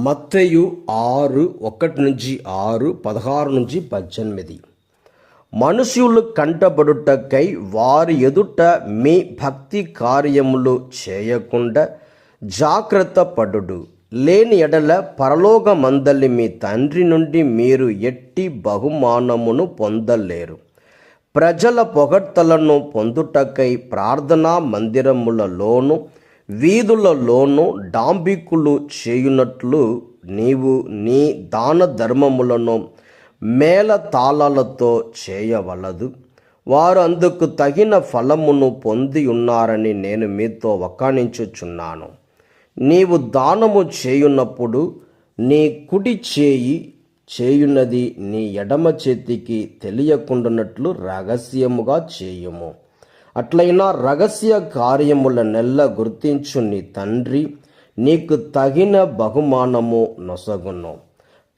మత్తయి 6:1-6, 16-18. మనుష్యులు కంటబడుటకై వారి ఎదుట మీ భక్తి కార్యములు చేయకుండా జాగ్రత్త పడుడు. లేని ఎడల పరలోకమందలి మీ తండ్రి నుండి మీరు ఎట్టి బహుమానమును పొందలేరు. ప్రజల పొగడ్తలను పొందుటకై ప్రార్థనా మందిరములలోను వీధులలోనూ డాంబికులు చేయునట్లు నీవు నీ దాన ధర్మములను మేళతాళాలతో చేయవలదు. వారు అందుకు తగిన ఫలమును పొంది ఉన్నారని నేను మీతో వక్కాణించుచున్నాను. నీవు దానము చేయున్నప్పుడు నీ కుడి చేయి చేయున్నది నీ ఎడమ చేతికి తెలియకుండానట్లు రహస్యముగా చేయుము. అట్లయినా రహస్య కార్యములనెల్ల గుర్తించు నీ తండ్రి నీకు తగిన బహుమానము నొసగును.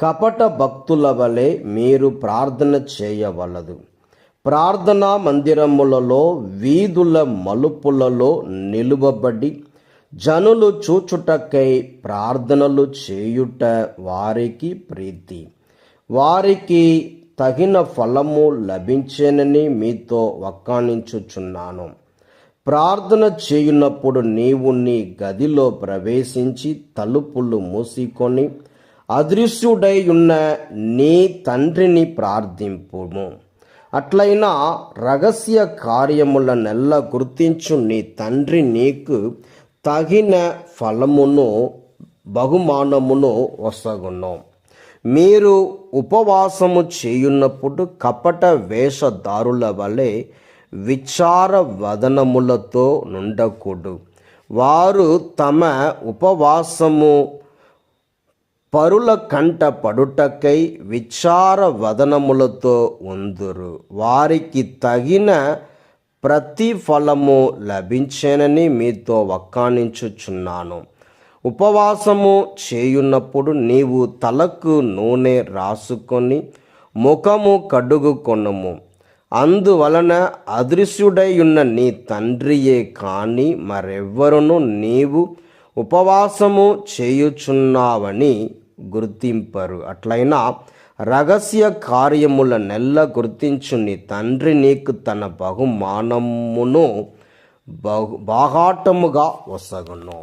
కపట భక్తుల వలె మీరు ప్రార్థన చేయవలదు. ప్రార్థనా మందిరములలో వీధుల మలుపులలో నిలువబడి జనులు చూచుటకై ప్రార్థనలు చేయుట వారికి ప్రీతి. వారికి తగిన ఫలము లభించేనని మీతో వక్కాణించుచున్నాను. ప్రార్థన చేయున్నప్పుడు నీవు నీ గదిలో ప్రవేశించి తలుపులు మూసికొని అదృశ్యుడై ఉన్న నీ తండ్రిని ప్రార్థింపుము. అట్లయినా రహస్య కార్యములనెల్ల గుర్తించు నీ తండ్రి నీకు తగిన ఫలమును బహుమానమును వసగును. మీరు ఉపవాసము చేయున్నప్పుడు కపట వేషధారుల వలె విచార వదనములతో నుండకూడదు. వారు తమ ఉపవాసము పరుల కంట పడుటకై విచార వదనములతో ఉందురు. వారికి తగిన ప్రతిఫలము లభించేనని మీతో వక్కాణించుచున్నాను. ఉపవాసము చేయున్నప్పుడు నీవు తలకు నూనె రాసుకొని ముఖము కడుగుకొనుము. అందువలన అదృశ్యుడై ఉన్న నీ తండ్రియే కాని మరెవ్వరును నీవు ఉపవాసము చేయుచున్నావని గుర్తింపరు. అట్లయినా రహస్య కార్యములనెల్ల గుర్తించు నీ తండ్రి నీకు తన బహుమానమును బాహాటముగా వసగును.